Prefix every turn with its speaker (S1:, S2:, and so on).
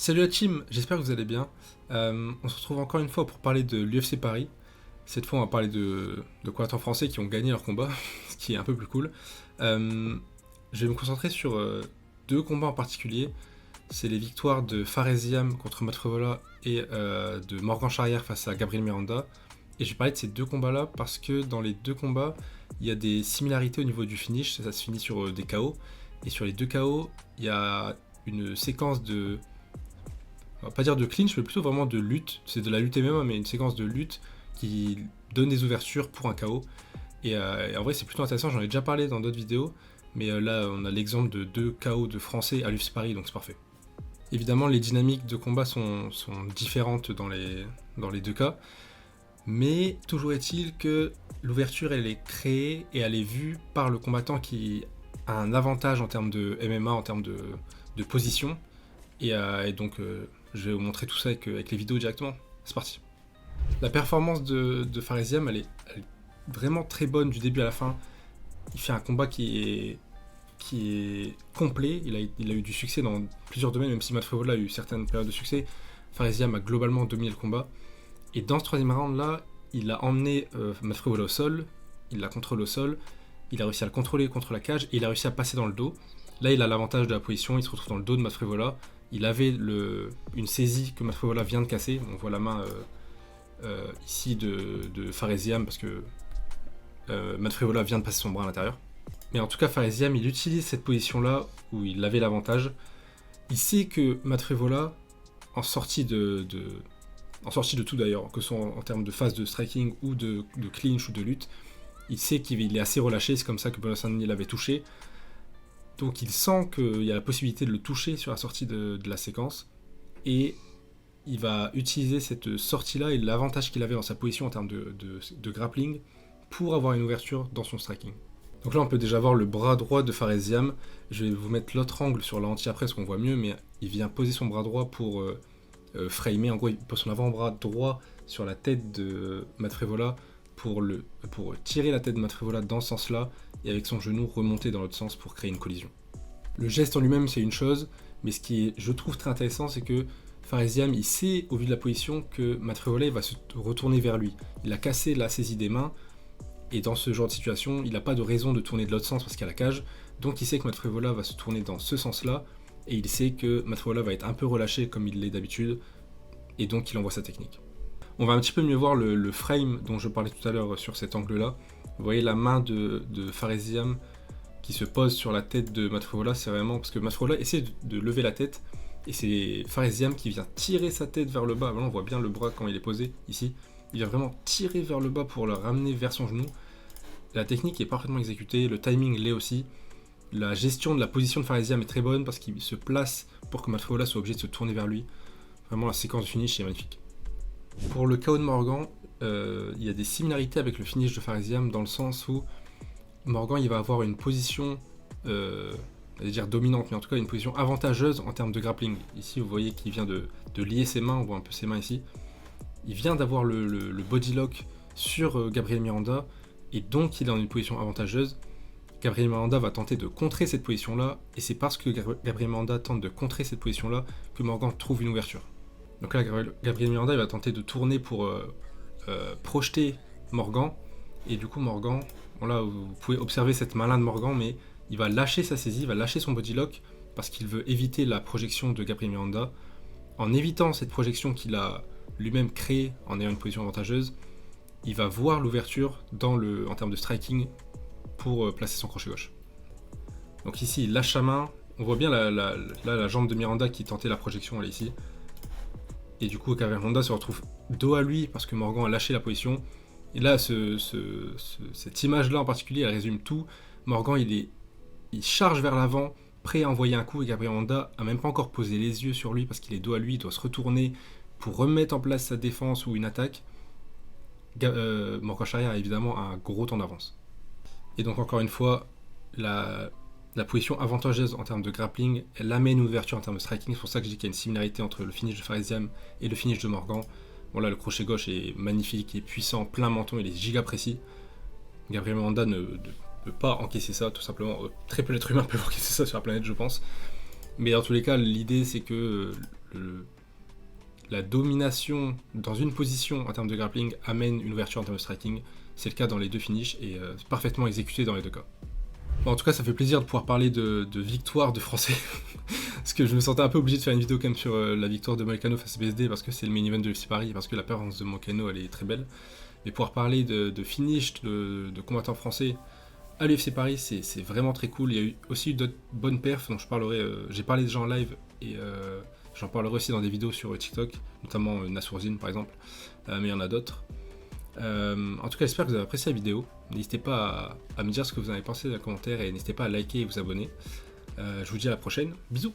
S1: Salut la team, j'espère que vous allez bien. On se retrouve encore une fois pour parler de l'UFC Paris. Cette fois, on va parler de combattants français qui ont gagné leur combat, ce qui est un peu plus cool. Euh, je vais me concentrer sur deux combats en particulier. C'est les victoires de Faresiam contre Matt Frevola et de Morgan Charrière face à Gabriel Miranda. Et je vais parler de ces deux combats-là parce que dans les deux combats, il y a des similarités au niveau du finish. Ça se finit sur des KO. Et sur les deux KO, il y a une séquence de, on va pas dire de clinch, mais plutôt vraiment de lutte. C'est de la lutte MMA, mais une séquence de lutte qui donne des ouvertures pour un KO. Et en vrai, c'est plutôt intéressant. J'en ai déjà parlé dans d'autres vidéos, mais là, on a l'exemple de deux KO de Français à l'UFC Paris, donc c'est parfait. Évidemment, les dynamiques de combat sont différentes dans les deux cas, mais toujours est-il que l'ouverture, elle est créée et elle est vue par le combattant qui a un avantage en termes de MMA, en termes de position. Et donc, je vais vous montrer tout ça avec les vidéos directement. C'est parti. La performance de Faresiam, elle est vraiment très bonne du début à la fin. Il fait un combat qui est complet. Il a eu du succès dans plusieurs domaines, même si Matt Frevola a eu certaines périodes de succès. Faresiam a globalement dominé le combat. Et dans ce troisième round-là, il a emmené Matt Frevola au sol. Il l'a contrôlé au sol. Il a réussi à le contrôler contre la cage et il a réussi à passer dans le dos. Là, il a l'avantage de la position. Il se retrouve dans le dos de Matt Frevola. Il avait une saisie que Matt Frevola vient de casser. On voit la main ici de Faresiam parce que Matt Frevola vient de passer son bras à l'intérieur. Mais en tout cas, Faresiam, il utilise cette position-là où il avait l'avantage. Il sait que Matt Frevola, en sortie de tout d'ailleurs, que ce soit en termes de phase de striking ou de clinch ou de lutte, il sait qu'il est assez relâché. C'est comme ça que Benoît Saint-Denis l'avait touché. Donc il sent qu'il y a la possibilité de le toucher sur la sortie de la séquence. Et il va utiliser cette sortie-là et l'avantage qu'il avait dans sa position en termes de grappling pour avoir une ouverture dans son striking. Donc là on peut déjà voir le bras droit de Faresiam. Je vais vous mettre l'autre angle sur la hantille après parce qu'on voit mieux, mais il vient poser son bras droit pour framer. En gros, il pose son avant-bras droit sur la tête de Matt Frevola pour tirer la tête de Matt Frevola dans ce sens-là et avec son genou remonter dans l'autre sens pour créer une collision. Le geste en lui-même c'est une chose, mais ce qui est, je trouve, très intéressant, c'est que Faresiam, il sait au vu de la position que Matt Frevola va se retourner vers lui. Il a cassé la saisie des mains, et dans ce genre de situation, il n'a pas de raison de tourner de l'autre sens parce qu'il y a la cage, donc il sait que Matt Frevola va se tourner dans ce sens-là, et il sait que Matt Frevola va être un peu relâché comme il l'est d'habitude, et donc il envoie sa technique. On va un petit peu mieux voir le frame dont je parlais tout à l'heure sur cet angle-là. Vous voyez la main de Faresiam qui se pose sur la tête de Matt Frevola, c'est vraiment parce que Matt Frevola essaie de lever la tête et c'est Faresiam qui vient tirer sa tête vers le bas. Voilà, on voit bien le bras quand il est posé ici. Il vient vraiment tirer vers le bas pour le ramener vers son genou. La technique est parfaitement exécutée, le timing l'est aussi. La gestion de la position de Faresiam est très bonne parce qu'il se place pour que Matt Frevola soit obligé de se tourner vers lui. Vraiment, la séquence de finish est magnifique. Pour le KO de Morgan, il y a des similarités avec le finish de Faresiam dans le sens où Morgan il va avoir une position, je vais dire dominante, mais en tout cas une position avantageuse en termes de grappling. Ici vous voyez qu'il vient de lier ses mains, on voit un peu ses mains ici. Il vient d'avoir le body lock sur Gabriel Miranda et donc il est dans une position avantageuse. Gabriel Miranda va tenter de contrer cette position-là et c'est parce que Gabriel Miranda tente de contrer cette position-là que Morgan trouve une ouverture. Donc là Gabriel Miranda il va tenter de tourner pour projeter Morgan et du coup Morgan, bon là vous pouvez observer cette main-là de Morgan, mais il va lâcher sa saisie, il va lâcher son body lock parce qu'il veut éviter la projection de Gabriel Miranda. En évitant cette projection qu'il a lui-même créée en ayant une position avantageuse, il va voir l'ouverture en termes de striking pour placer son crochet gauche. Donc ici il lâche sa main, on voit bien la jambe de Miranda qui tentait la projection, elle est ici. Et du coup Gabriel Miranda se retrouve dos à lui parce que Morgan a lâché la position. Et là, cette image-là en particulier, elle résume tout. Morgan, il charge vers l'avant, prêt à envoyer un coup, et Gabriel Miranda a même pas encore posé les yeux sur lui parce qu'il est dos à lui, il doit se retourner pour remettre en place sa défense ou une attaque. Morgan Charrière a évidemment un gros temps d'avance. Et donc encore une fois, la position avantageuse en termes de grappling, elle amène une ouverture en termes de striking. C'est pour ça que je dis qu'il y a une similarité entre le finish de Faresiam et le finish de Morgan. Bon là le crochet gauche est magnifique, il est puissant, plein menton, il est giga précis. Gabriel Miranda ne peut pas encaisser ça, tout simplement. Très peu d'êtres humains peuvent encaisser ça sur la planète, je pense. Mais dans tous les cas, l'idée c'est que la domination dans une position en termes de grappling amène une ouverture en termes de striking. C'est le cas dans les deux finishes et c'est parfaitement exécuté dans les deux cas. Bon, en tout cas, ça fait plaisir de pouvoir parler de victoire de Français. Parce que je me sentais un peu obligé de faire une vidéo quand même sur la victoire de Moïcano face à BSD parce que c'est le main event de l'UFC Paris, parce que la performance de Moïcano elle est très belle. Mais pouvoir parler de finish, de combattants français à l'UFC Paris, c'est vraiment très cool. Il y a eu aussi d'autres bonnes perfs dont je parlerai. J'ai parlé déjà en live et j'en parlerai aussi dans des vidéos sur TikTok, notamment Nassourdine par exemple, mais il y en a d'autres. En tout cas, j'espère que vous avez apprécié la vidéo. N'hésitez pas à me dire ce que vous en avez pensé dans les commentaires et n'hésitez pas à liker et vous abonner. Je vous dis à la prochaine. Bisous!